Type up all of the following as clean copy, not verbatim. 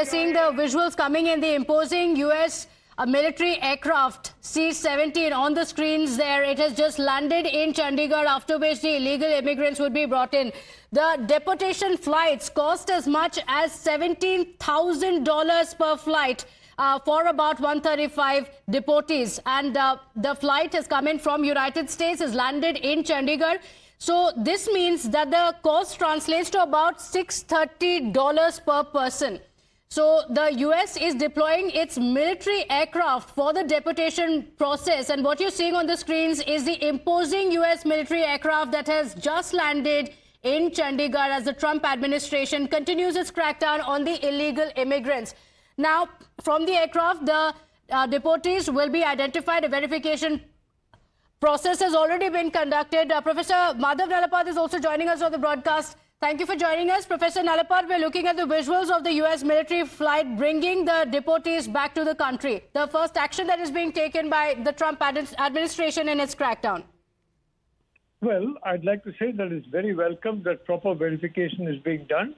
we're seeing the visuals coming in, the imposing U.S. Military aircraft C-17 on the screens there. It has just landed in Chandigarh, after which the illegal immigrants would be brought in. The deportation flights cost as much as $17,000 per flight for about 135 deportees. And the flight has come in from United States, has landed in Chandigarh. So this means that the cost translates to about $630 per person. So the US is deploying its military aircraft for the deportation process. And what you're seeing on the screens is the imposing US military aircraft that has just landed in Chandigarh as the Trump administration continues its crackdown on the illegal immigrants. Now, from the aircraft, the deportees will be identified. A verification process has already been conducted. Professor Madhav Nalapat is also joining us on the broadcast. Thank you for joining us. Professor Nalapat, we're looking at the visuals of the U.S. military flight bringing the deportees back to the country. The first action that is being taken by the Trump administration in its crackdown. Well, I'd like to say that it's very welcome that proper verification is being done,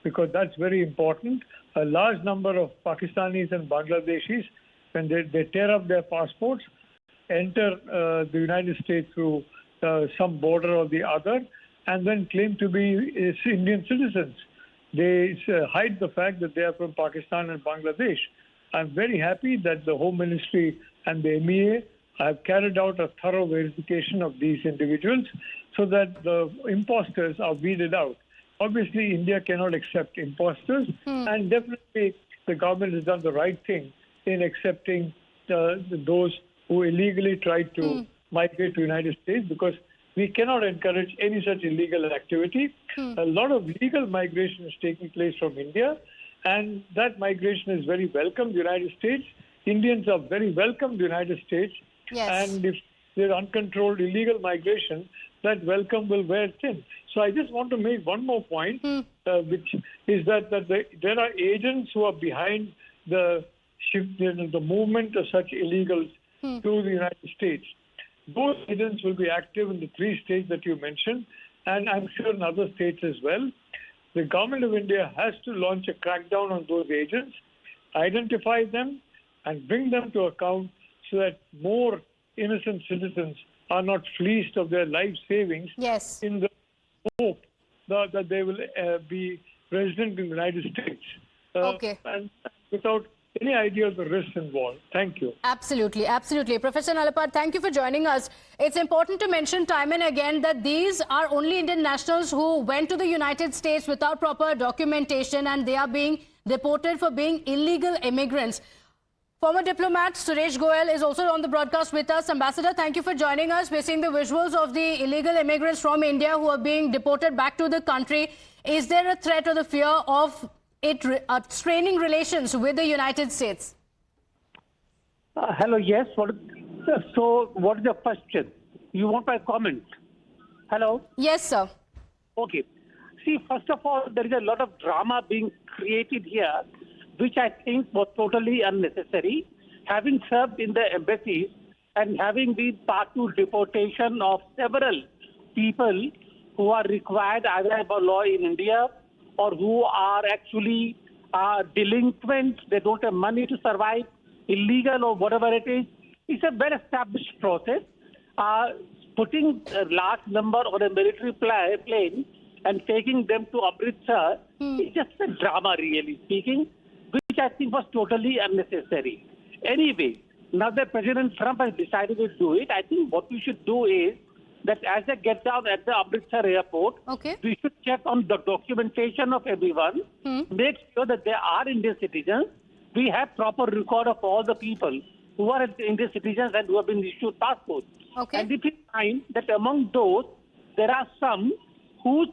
because that's very important. A large number of Pakistanis and Bangladeshis, when they tear up their passports, enter the United States through some border or the other, and then claim to be Indian citizens. They hide the fact that they are from Pakistan and Bangladesh. I'm very happy that the Home Ministry and the MEA have carried out a thorough verification of these individuals so that the imposters are weeded out. Obviously, India cannot accept imposters, and definitely the government has done the right thing in accepting those who illegally tried to migrate to the United States, because we cannot encourage any such illegal activity. A lot of legal migration is taking place from India, and that migration is very welcome to the United States. Indians are very welcome to the United States. Yes. And if there's uncontrolled illegal migration, that welcome will wear thin. So I just want to make one more point, which is that there are agents who are behind the movement of such illegals to the United States. Those agents will be active in the 3 states that you mentioned, and I'm sure in other states as well. The government of India has to launch a crackdown on those agents, identify them, and bring them to account so that more innocent citizens are not fleeced of their life savings in the hope that they will be resident in the United States. And without any idea of the risks involved. Thank you. Absolutely, absolutely. Professor Nalapat, thank you for joining us. It's important to mention time and again that these are only Indian nationals who went to the United States without proper documentation, and they are being deported for being illegal immigrants. Former diplomat Suresh Goyal is also on the broadcast with us. Ambassador, thank you for joining us. We're seeing the visuals of the illegal immigrants from India who are being deported back to the country. Is there a threat or the fear of it straining relations with the United States? Hello, yes. So what is the question? You want my comment? Hello? Yes, sir. Okay. See, first of all, there is a lot of drama being created here, which I think was totally unnecessary. Having served in the embassies and having been part to deportation of several people who are required either by law in India or who are actually delinquent, they don't have money to survive, illegal or whatever it is. It's a well-established process. Putting a large number on a military plane and taking them to Amritsar is just a drama, really speaking, which I think was totally unnecessary. Anyway, now that President Trump has decided to do it, I think what we should do is that as they get down at the Amritsar airport, we should check on the documentation of everyone, make sure that they are Indian citizens. We have proper record of all the people who are Indian citizens and who have been issued passports. And if we find that among those, there are some whose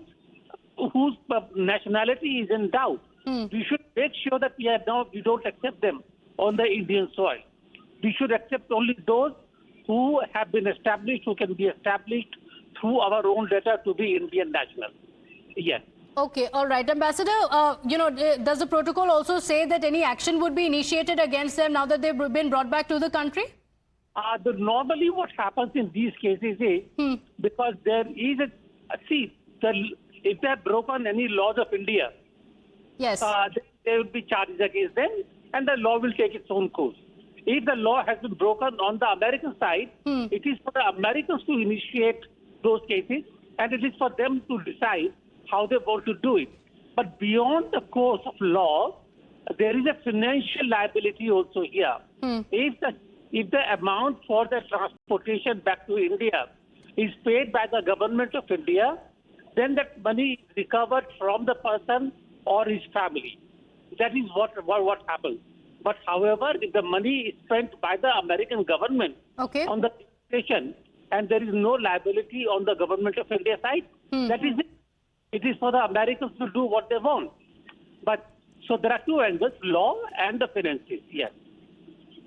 nationality is in doubt, we should make sure that we don't accept them on the Indian soil. We should accept only those who have been established, who can be established through our own data to be Indian national. Yes. Okay, all right. Ambassador, does the protocol also say that any action would be initiated against them now that they've been brought back to the country? Normally what happens in these cases is, because there is if they have broken any laws of India, yes, there will be charges against them, and the law will take its own course. If the law has been broken on the American side, it is for the Americans to initiate those cases, and it is for them to decide how they want to do it. But beyond the course of law, there is a financial liability also here. If the amount for the transportation back to India is paid by the government of India, then that money is recovered from the person or his family. That is what happens. But however, if the money is spent by the American government on the station, and there is no liability on the government of India side, that is it. It is for the Americans to do what they want. But so there are two angles, law and the finances, yes.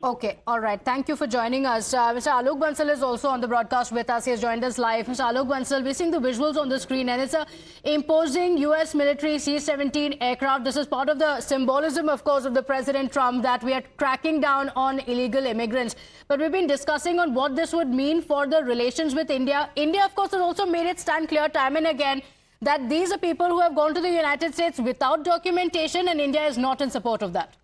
Okay, all right. Thank you for joining us. Mr. Alok Bansal is also on the broadcast with us. He has joined us live. Mr. Alok Bansal, we're seeing the visuals on the screen, and it's a imposing U.S. military C-17 aircraft. This is part of the symbolism, of course, of the President Trump that we are cracking down on illegal immigrants. But we've been discussing on what this would mean for the relations with India. India, of course, has also made it stand clear time and again that these are people who have gone to the United States without documentation, and India is not in support of that.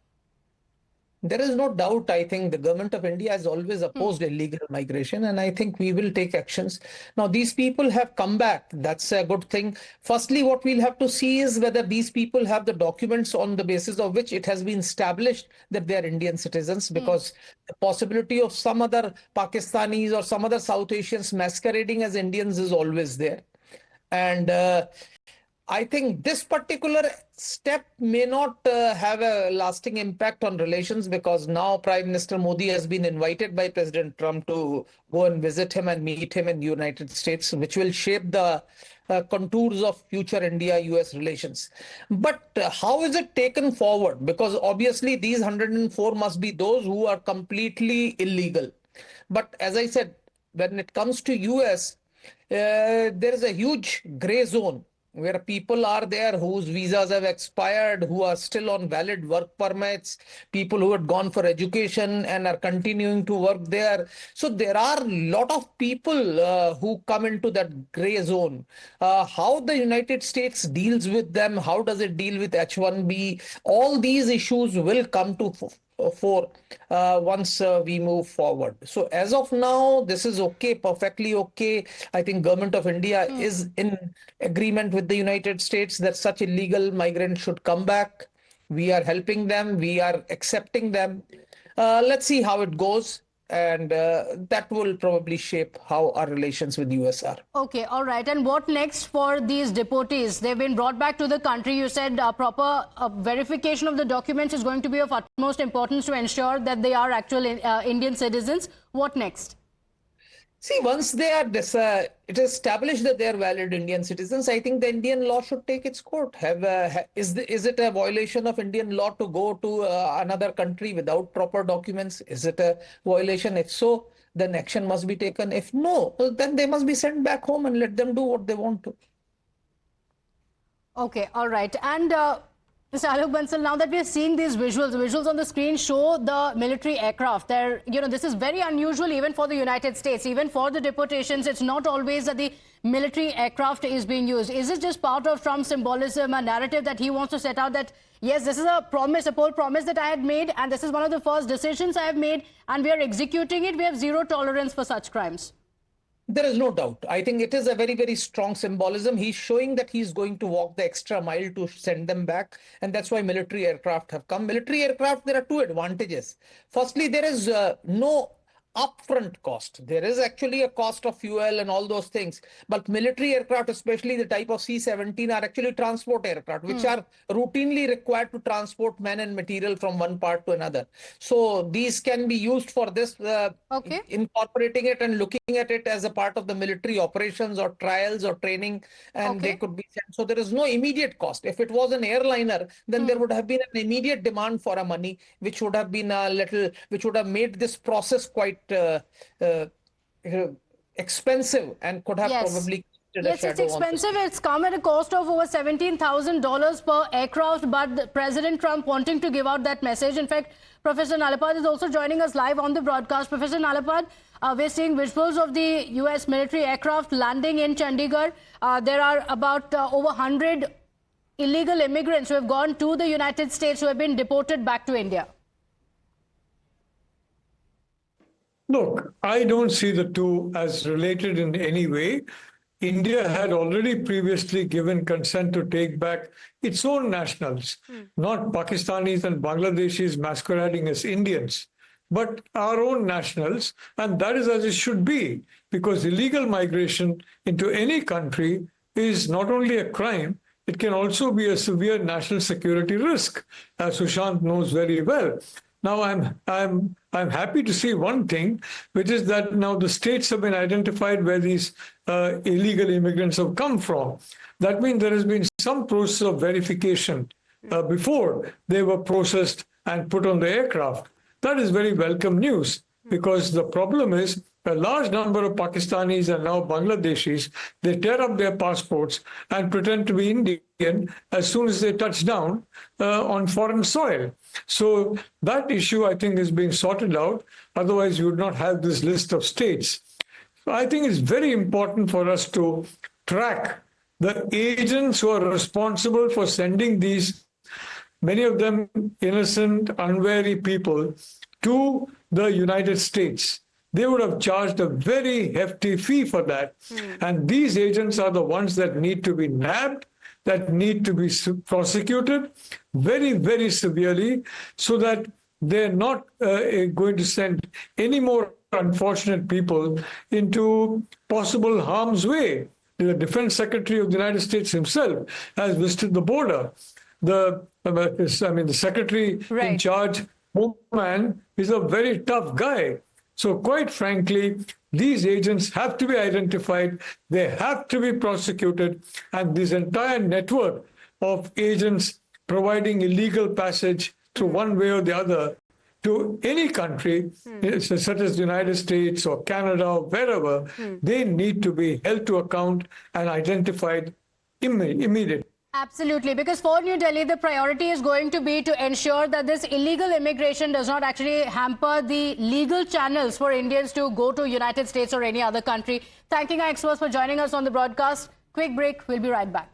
There is no doubt. I think the government of India has always opposed illegal migration, and I think we will take actions. Now, these people have come back. That's a good thing. Firstly, what we'll have to see is whether these people have the documents on the basis of which it has been established that they are Indian citizens, because the possibility of some other Pakistanis or some other South Asians masquerading as Indians is always there. And I think this particular step may not have a lasting impact on relations, because now Prime Minister Modi has been invited by President Trump to go and visit him and meet him in the United States, which will shape the contours of future India-US relations. But how is it taken forward? Because obviously these 104 must be those who are completely illegal. But as I said, when it comes to US, there is a huge gray zone where people are there whose visas have expired, who are still on valid work permits, people who had gone for education and are continuing to work there. So there are a lot of people who come into that gray zone. How the United States deals with them, how does it deal with H-1B, all these issues will come to fore once we move forward. So as of now, this is okay, perfectly okay. I think government of India is in agreement with the United States that such illegal migrants should come back. We are helping them. We are accepting them. Let's see how it goes. And that will probably shape how our relations with the US are. Okay, all right. And what next for these deportees? They've been brought back to the country. You said proper verification of the documents is going to be of utmost importance to ensure that they are actual Indian citizens. What next? See, once they are it is established that they are valid Indian citizens, I think the Indian law should take its course. Is it a violation of Indian law to go to another country without proper documents? Is it a violation? If so, then action must be taken. If no, then they must be sent back home and let them do what they want to. Okay, all right. And Mr. Alok Bansal, now that we're seeing these visuals, the visuals on the screen show the military aircraft. This is very unusual even for the United States. Even for the deportations, it's not always that the military aircraft is being used. Is it just part of Trump's symbolism, a narrative that he wants to set out that, yes, this is a promise, a bold promise that I had made, and this is one of the first decisions I have made, and we are executing it. We have zero tolerance for such crimes. There is no doubt. I think it is a very, very strong symbolism. He's showing that he's going to walk the extra mile to send them back. And that's why military aircraft have come. Military aircraft, there are two advantages. Firstly, there is no upfront cost. There is actually a cost of fuel and all those things. But military aircraft, especially the type of C-17, are actually transport aircraft, which are routinely required to transport men and material from one part to another. So these can be used for this, incorporating it and looking at it as a part of the military operations or trials or training, and they could be sent. So there is no immediate cost. If it was an airliner, then there would have been an immediate demand for a money, which would have been which would have made this process quite expensive and could have probably Yes, it's expensive. It's come at a cost of over $17,000 per aircraft, but President Trump wanting to give out that message. In fact, Professor Nalapat is also joining us live on the broadcast. Professor Nalapat, we're seeing visuals of the U.S. military aircraft landing in Chandigarh. There are about over 100 illegal immigrants who have gone to the United States who have been deported back to India? Look, I don't see the two as related in any way. India had already previously given consent to take back its own nationals, not Pakistanis and Bangladeshis masquerading as Indians, but our own nationals. And that is as it should be, because illegal migration into any country is not only a crime, it can also be a severe national security risk, as Sushant knows very well. Now, I'm happy to see one thing, which is that now the states have been identified where these illegal immigrants have come from. That means there has been some process of verification before they were processed and put on the aircraft. That is very welcome news, because the problem is a large number of Pakistanis and now Bangladeshis, they tear up their passports and pretend to be Indian as soon as they touch down on foreign soil. So that issue, I think, is being sorted out. Otherwise, you would not have this list of states. So I think it's very important for us to track the agents who are responsible for sending these, many of them innocent, unwary people, to the United States. They would have charged a very hefty fee for that. And these agents are the ones that need to be nabbed, that need to be prosecuted very, very severely, so that they're not going to send any more unfortunate people into possible harm's way. The Defense Secretary of the United States himself has visited the border. The Secretary in charge, Homeland, is a very tough guy. So quite frankly, these agents have to be identified, they have to be prosecuted, and this entire network of agents providing illegal passage through one way or the other to any country, such as the United States or Canada or wherever, they need to be held to account and identified immediately. Absolutely, because for New Delhi, the priority is going to be to ensure that this illegal immigration does not actually hamper the legal channels for Indians to go to United States or any other country. Thanking our experts for joining us on the broadcast. Quick break, we'll be right back.